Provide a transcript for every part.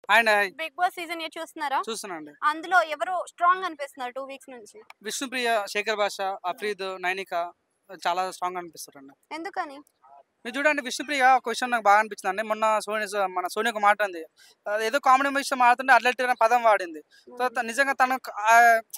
And big boss season 8 చూస్తున్నారా? చూస్తున్నానండి. అందులో ఎవరు స్ట్రాంగ్ అనిపిస్తున్నారు 2 వీక్స్ నుంచి? విష్ణుప్రియ, శేఖర్ భాష, అఫ్రీద్, నైనిక చాలా స్ట్రాంగ్ అనిపిస్తారండి. ఎందుకని? మీరు చూడండి విష్ణుప్రియ ఒక విషయం నాకు బాగా అనిపించిందండి. మొన్న మన సోని ఒక మాట అంది. ఏదో కామెడీ విషయం మాట్లాడుతుంటే అడల్ట్ అనే పదం వాడింది. హ్మ్. నిజంగా తను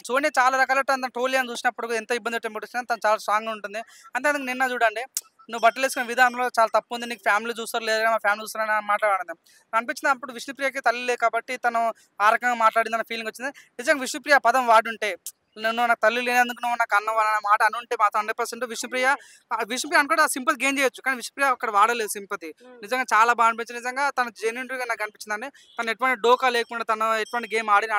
సోని చాలా రకాల తను ట్రోల్ అని చూసినప్పుడు ఎంత ఇబ్బంది పెట్టినా తను చాలా స్ట్రాంగ్‌గా ఉంటుంది. అంతేందుకు నిన్న చూడండి నువ్వు బట్టలేసుకునే విధానంలో చాలా తప్పుంది. నీకు ఫ్యామిలీ చూస్తారు లేదా మా ఫ్యామిలీ చూస్తారని మాట్లాడింది. అనిపించింది అప్పుడు విష్ణుప్రియకి తల్లి లేదు కాబట్టి తను ఆ రకంగా మాట్లాడిందన్న ఫీలింగ్ వచ్చింది. నిజంగా విష్ణుప్రియ ఆ పదం వాడుంటే నువ్వు నాకు తల్లి లేనందుకు నువ్వు నాకు అన్నవు అన్న మాట అనుంటే మాత్రం 100% విష్ణుప్రియ అనుకుంటే ఆ సింపతి గెయిన్ చేయొచ్చు. కానీ విష్ణుప్రియ అక్కడ వాడలేదు సింపతి. హ్మ్. నిజంగా చాలా బాగా అనిపించింది. నిజంగా తను జెన్యూన్‌గా నాకు అనిపించిందండి. తను ఎటువంటి డోకా లేకుండా తను ఎటువంటి గేమ్ ఆడిన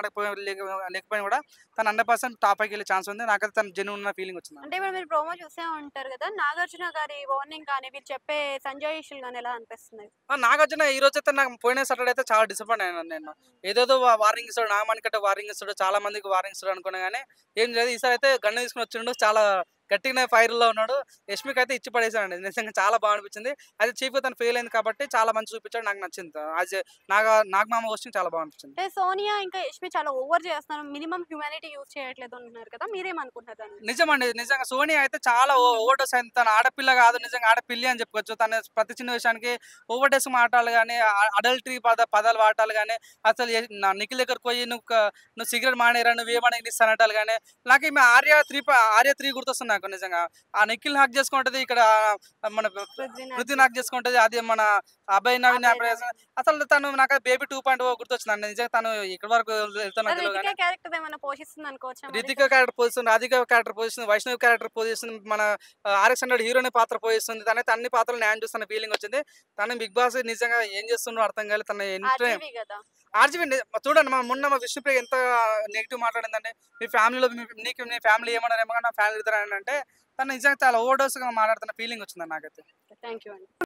లేకపోయినా కూడా తను 100% టాప్ పైకెళ్ళే ఛాన్స్ ఉంది. నాకైతే తను జెన్యూన్ ఉన్న ఫీలింగ్ వచ్చిందండి. అంటే ఇప్పుడు మీరు ప్రోమో చూసే ఉంటారు కదా! నాగార్జున గారి వార్నింగ్ కానీ, వీళ్ళు చెప్పే సంజాయిషీలు గాని ఎలా అనిపిస్తున్నాయి? నాగార్జున ఈ రోజైతే నాకు పోయిన సాటర్‌డే అయితే చాలా డిసప్పాయింట్ అయ్యాను నేను. ఏదేదో వార్నింగ్ ఇస్తాడు, నాగమణికంటే వార్నింగ్ ఇస్తాడు, చాలా మందికి వార్నింగ్ ఇస్తాడు అనుకున్నా గానీ, ఏం లేదు ఈసారి అయితే గన్ తీసుకొని వచ్చిండు. చాలా గట్టిగానే ఫైర్‌లో ఉన్నాడు. యష్మికైతే ఇచ్చి పడేసాడండి. నిజంగా చాలా బాగా అనిపించింది. అయితే చీఫ్‌గా తను ఫెయిల్ అయింది కాబట్టి చాలా మంచి చూపించాడు. నాకు నచ్చింది. నాగమామ హోస్టింగ్ చాలా బాగా అనిపించింది. అంటే సోనియా ఇంకా యష్మి చాలా ఓవర్ చేస్తున్నారు. మినిమమ్ హ్యూమానిటీ యూజ్ చేయట్లేదు అంటున్నారు కదా! మీరేమనుకుంటున్నారు దాని గురించి? నిజమండి. నిజంగా సోనియా అయితే చాలా ఓవర్‌డోస్ అయింది. తను ఆడపిల్ల కాదు నిజంగా ఆడపిల్లి అని చెప్పుకోవచ్చు. తను ప్రతి చిన్న విషయానికి ఓవర్‌డోస్ మాటలు గాని, అడల్టరీ పదాలు వాడటాలు గాని, అసలు నిఖిల్ దగ్గరికి పోయి నువ్వు సిగరెట్ మానేయరా నువ్వేమన్నా ఇస్తానంటాలు గాని, నాకు ఈమె ఆర్య 3 గుర్తొస్తుంది నాకు నిజంగా. ఆ నిఖిల్‌ని హగ్ చేసుకుంటది. ఇక్కడ మన పృథ్వీనాథ్ పృథ్వీని హగ్ చేసుకుంటది. అది మన అభయ్ నవీన్ అభయ్ నవీన్. అసలు తను నాకు బేబీ 2.0 గుర్తొచ్చిందండి. నిజంగా తను ఎక్కడి వరకు వెళ్తానో నాకు తెలవదు రితికా గాని క్యారెక్టర్ ఏమైనా పోషిస్తుంది అనుకోవచ్చా మరి రితిక తను? క్యారెక్టర్ పోజిస్తుంది, రాధిక క్యారెక్టర్ పోజిస్తుంది, వైష్ణవి క్యారెక్టర్ పోజిస్తుంది, మన ఆర్ఎక్స్ హండ్రెడ్ హీరోయిన్ పాత్ర పోజిస్తుంది. తనైతే అన్ని పాత్రలు న్యాయం చూస్తున్న ఫీలింగ్ వచ్చింది. తను బిగ్ బాస్ నిజంగా ఏం చేస్తుండో అర్థం కాలేదు. తన ఎంట్రీ ఆర్‌జీవి గదా! ఆర్జీవి చూడండి మొన్న మా విష్ణుప్రియ ఎంత నెగిటివ్ మాట్లాడిందండి. మీ ఫ్యామిలీలో నీకు నీ ఫ్యామిలీ ఏమన్నారేమో కానీ నా ఫ్యామిలీ ఇద్దరు అంటే తను నిజంగా చాలా ఓవర్ డోస్‌గా మాట్లాడుతున్న ఫీలింగ్ వచ్చిందండి నాకైతే. థాంక్ యూ అండి.